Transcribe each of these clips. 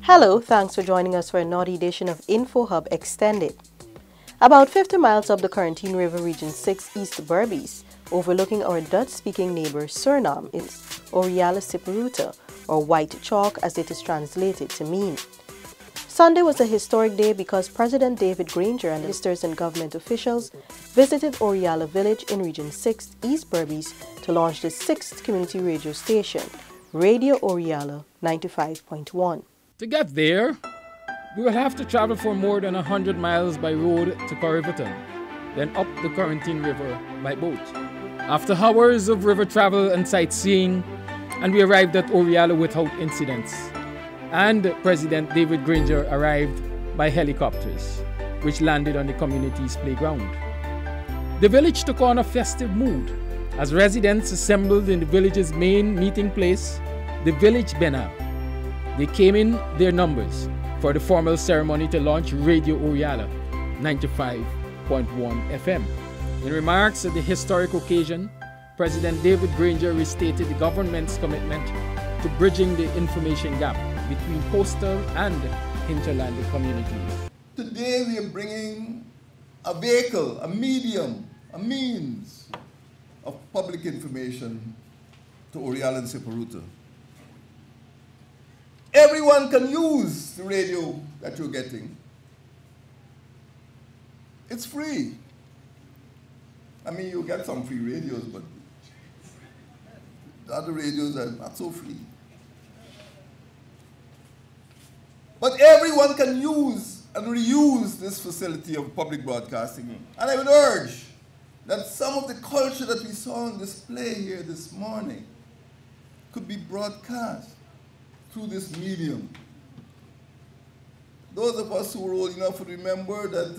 Hello, thanks for joining us for another edition of InfoHub Extended. About 50 miles up the Corentyne River, Region 6 East Berbice, overlooking our Dutch-speaking neighbor Suriname, is Orealla Siparuta, or White Chalk as it is translated to mean. Sunday was a historic day because President David Granger and ministers and government officials visited Orealla village in Region 6 East Berbice to launch the 6th community radio station, Radio Orealla 95.1. To get there, we will have to travel for more than 100 miles by road to Corriverton, then up the Corentyne River by boat. After hours of river travel and sightseeing, and we arrived at Orealla without incidents. And President David Granger arrived by helicopters, which landed on the community's playground. The village took on a festive mood as residents assembled in the village's main meeting place, the village Bena. They came in their numbers for the formal ceremony to launch Radio Orealla 95.1 FM. In remarks at the historic occasion, President David Granger restated the government's commitment to bridging the information gap between coastal and hinterland communities. Today we are bringing a vehicle, a medium, a means of public information to Orealla and Siparuta. Everyone can use the radio that you're getting. It's free. I mean, you get some free radios, but the other radios are not so free. But everyone can use and reuse this facility of public broadcasting. And I would urge that some of the culture that we saw on display here this morning could be broadcast through this medium. Those of us who were old enough would remember that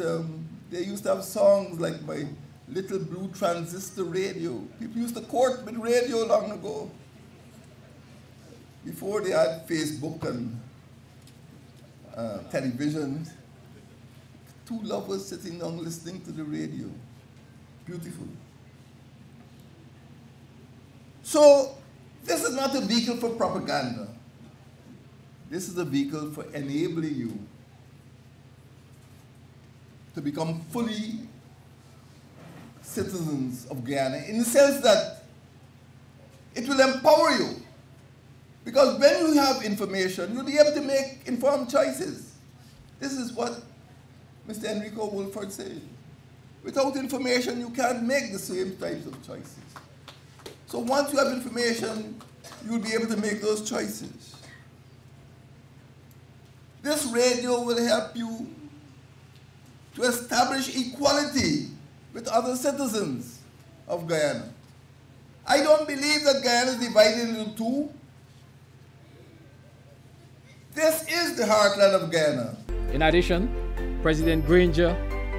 they used to have songs like My Little Blue Transistor Radio. People used to court with radio long ago, before they had Facebook and television. Two lovers sitting down listening to the radio. Beautiful. So this is not a vehicle for propaganda. This is a vehicle for enabling you to become fully citizens of Guyana, in the sense that it will empower you. Because when you have information, you'll be able to make informed choices. This is what Mr. Enrico Wolford said. Without information, you can't make the same types of choices. So once you have information, you'll be able to make those choices. This radio will help you to establish equality with other citizens of Guyana. I don't believe that Guyana is divided into two. This is the heartland of Guyana. In addition, President Granger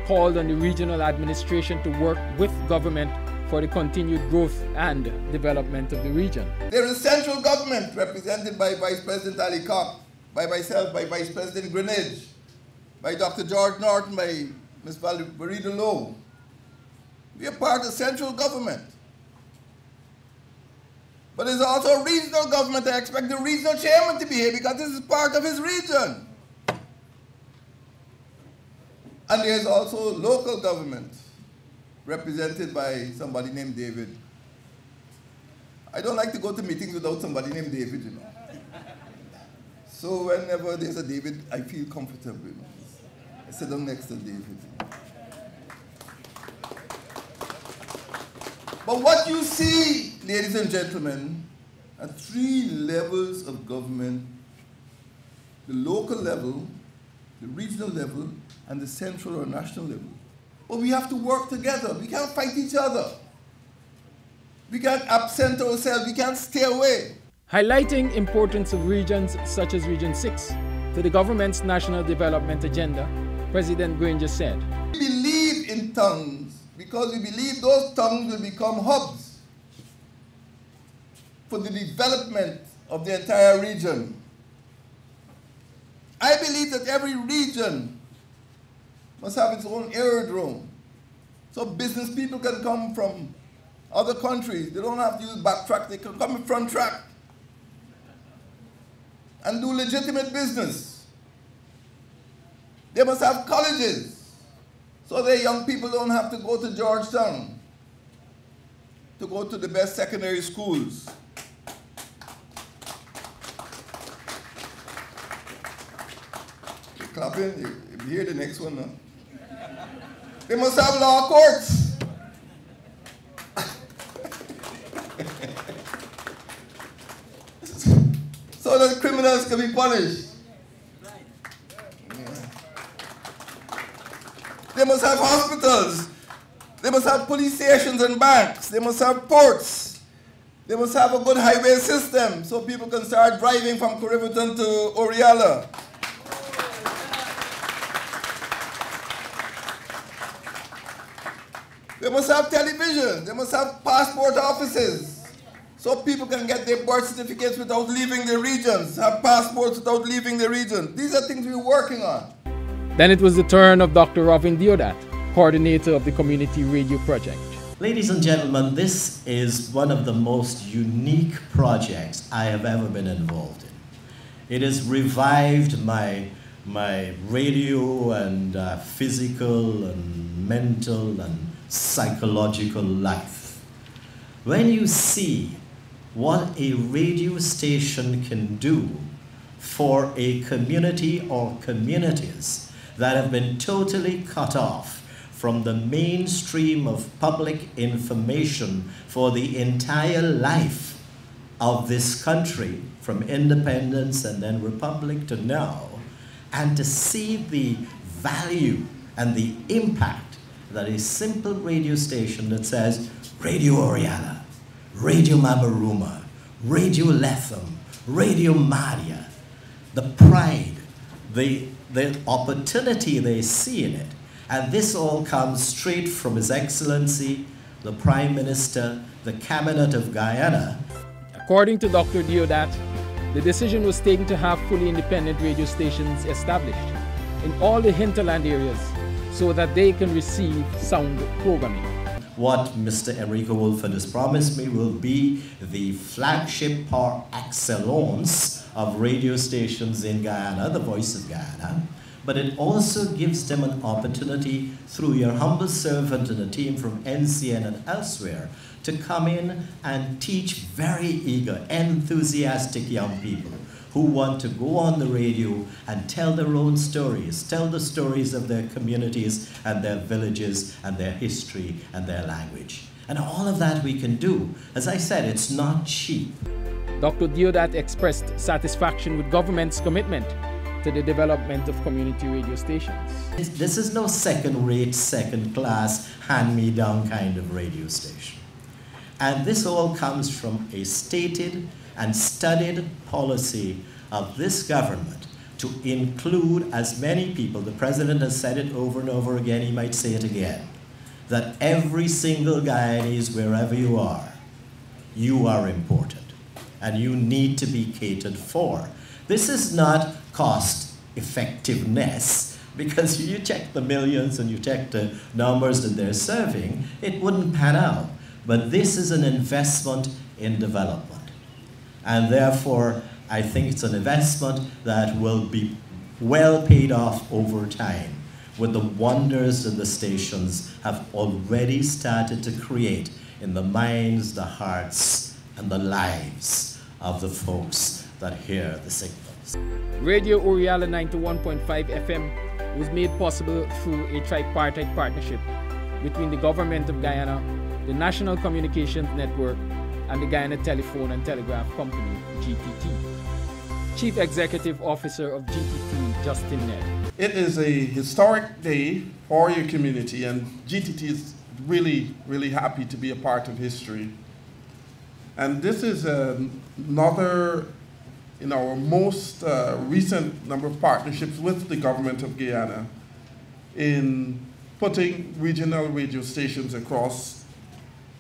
called on the regional administration to work with government for the continued growth and development of the region. There is central government represented by Vice President Ali Koch, by myself, by Vice President Greenidge, by Dr. George Norton, by Ms. Varida Lowe. We are part of central government. But there's also a regional government. I expect the regional chairman to be here because this is part of his region. And there's also local government represented by somebody named David. I don't like to go to meetings without somebody named David, you know. So whenever there's a David, I feel comfortable. You know. I sit down next to David. But what you see, ladies and gentlemen, are three levels of government: the local level, the regional level, and the central or national level. But we have to work together. We can't fight each other. We can't absent ourselves. We can't stay away. Highlighting importance of regions such as Region 6 to the government's national development agenda, President Granger said, "We believe in tongues because we believe those tongues will become hubs for the development of the entire region. I believe that every region must have its own aerodrome, so business people can come from other countries. They don't have to use backtrack, they can come in front track and do legitimate business. They must have colleges, so their young people don't have to go to Georgetown to go to the best secondary schools. You're clapping? You hear the next one now? They must have law courts. So that criminals can be punished. Yeah. They must have hospitals. They must have police stations and banks. They must have ports. They must have a good highway system so people can start driving from Riverton to Orealla. They must have television. They must have passport offices so people can get their birth certificates without leaving their regions, have passports without leaving their region. These are things we're working on. Then it was the turn of Dr. Robin Deodat, coordinator of the Community Radio Project. Ladies and gentlemen, this is one of the most unique projects I have ever been involved in. It has revived my radio and physical and mental and psychological life. When you see what a radio station can do for a community or communities that have been totally cut off from the mainstream of public information for the entire life of this country, from independence and then republic to now, and to see the value and the impact that a simple radio station that says Radio Orealla, Radio Mabaruma, Radio Letham, Radio Maria, the pride, the opportunity they see in it. And this all comes straight from His Excellency, the Prime Minister, the Cabinet of Guyana. According to Dr. Deodat, the decision was taken to have fully independent radio stations established in all the hinterland areas so that they can receive sound programming. What Mr. Enrico Wolford has promised me will be the flagship par excellence of radio stations in Guyana, the Voice of Guyana. But it also gives them an opportunity through your humble servant and a team from NCN and elsewhere to come in and teach very eager, enthusiastic young people who want to go on the radio and tell their own stories, tell the stories of their communities and their villages and their history and their language. And all of that we can do. As I said, it's not cheap. Dr. Deodat expressed satisfaction with government's commitment to the development of community radio stations. This is no second-rate, second-class, hand-me-down kind of radio station. And this all comes from a stated and studied policy of this government to include as many people. The President has said it over and over again, he might say it again, that every single Guyanese, wherever you are important, and you need to be catered for. This is not cost effectiveness, because you check the millions and you check the numbers that they're serving, it wouldn't pan out. But this is an investment in development. And therefore, I think it's an investment that will be well paid off over time with the wonders that the stations have already started to create in the minds, the hearts, and the lives of the folks that hear the signals. Radio Orealla 91.5 FM was made possible through a tripartite partnership between the Government of Guyana, the National Communications Network, and the Guyana Telephone and Telegraph Company, GTT. Chief Executive Officer of GTT, Justin Ned. It is a historic day for your community, and GTT is really, really happy to be a part of history. And this is another in our most recent number of partnerships with the government of Guyana in putting regional radio stations across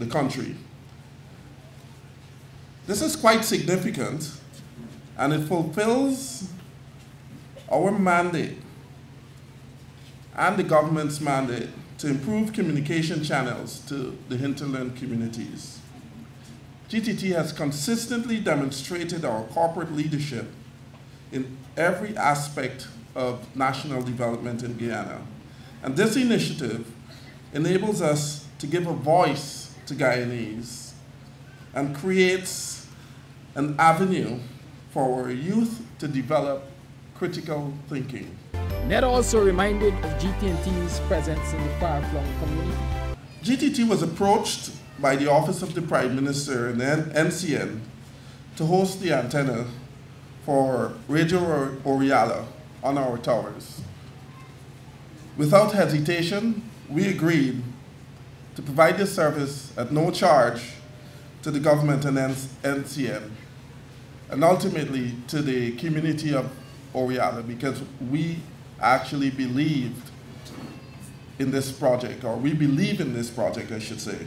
the country. This is quite significant, and it fulfills our mandate and the government's mandate to improve communication channels to the hinterland communities. GTT has consistently demonstrated our corporate leadership in every aspect of national development in Guyana. And this initiative enables us to give a voice to Guyanese and creates an avenue for our youth to develop critical thinking. Ned also reminded of GT&T's presence in the far-flung community. GTT was approached by the Office of the Prime Minister and NCN to host the antenna for Radio Orealla on our towers. Without hesitation, we agreed to provide this service at no charge to the government and NCN, and ultimately to the community of Orealla, because we actually believed in this project, or we believe in this project, I should say.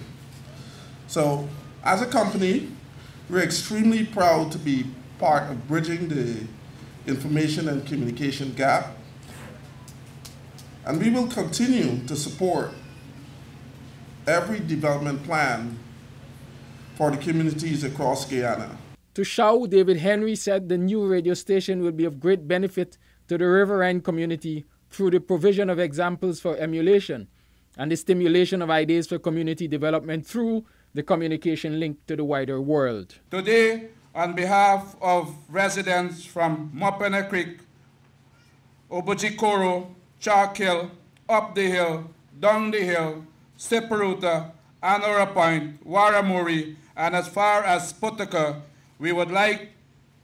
So, as a company, we're extremely proud to be part of bridging the information and communication gap, and we will continue to support every development plan for the communities across Guyana. To Shaw, David Henry said the new radio station will be of great benefit to the riverine community through the provision of examples for emulation and the stimulation of ideas for community development through the communication link to the wider world. Today, on behalf of residents from Mopene Creek, Obojikoro, Chalk Hill, Up the Hill, Down the Hill, Separuta, Anora Point, Waramuri, and as far as Putaka, we would like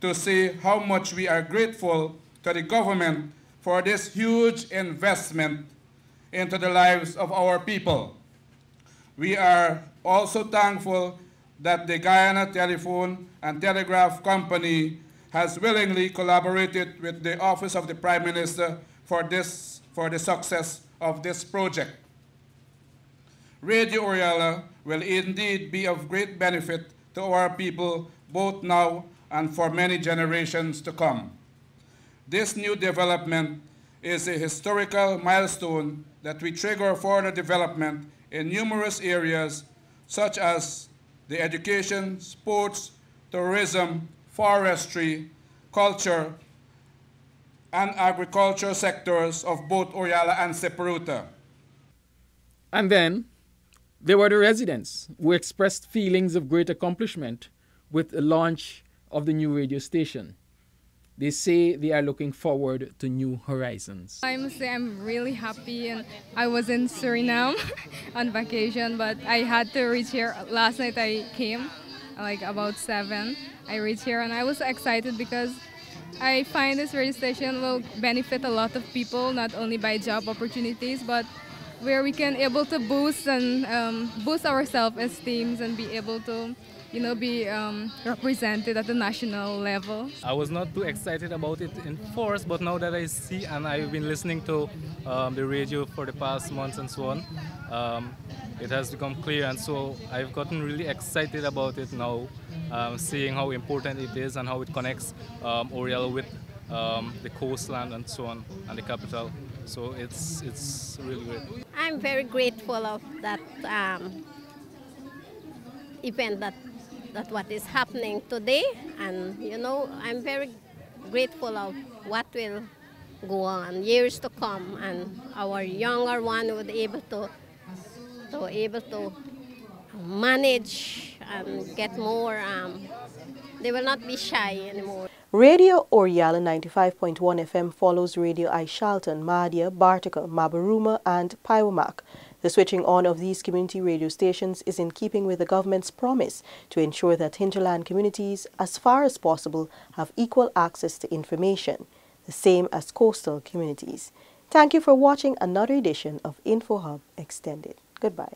to say how much we are grateful to the government for this huge investment into the lives of our people. We are also thankful that the Guyana Telephone and Telegraph Company has willingly collaborated with the Office of the Prime Minister for the success of this project. Radio Orealla will indeed be of great benefit to our people both now and for many generations to come. This new development is a historical milestone that will trigger further development in numerous areas such as the education, sports, tourism, forestry, culture, and agriculture sectors of both Orealla and Separuta. And then there were the residents who expressed feelings of great accomplishment with the launch of the new radio station. They say they are looking forward to new horizons. I must say I'm really happy, and I was in Suriname on vacation, but I had to reach here. Last night I came, like about 7. I reached here and I was excited because I find this radio station will benefit a lot of people, not only by job opportunities, but where we can able to boost our self-esteem and be able to be represented at the national level. I was not too excited about it in first, but now that I see and I've been listening to the radio for the past months and so on, it has become clear, and so I've gotten really excited about it now, seeing how important it is and how it connects Orealla with the coastland and so on, and the capital. So it's really great. I'm very grateful of that event that what is happening today, and I'm very grateful of what will go on years to come, and our younger one will be able to manage and get more. They will not be shy anymore. Radio Orealla 95.1 FM follows Radio Aishalton, Mahdia, Bartika, Mabaruma, and Paiwamak. The switching on of these community radio stations is in keeping with the government's promise to ensure that hinterland communities, as far as possible, have equal access to information, the same as coastal communities. Thank you for watching another edition of InfoHub Extended. Goodbye.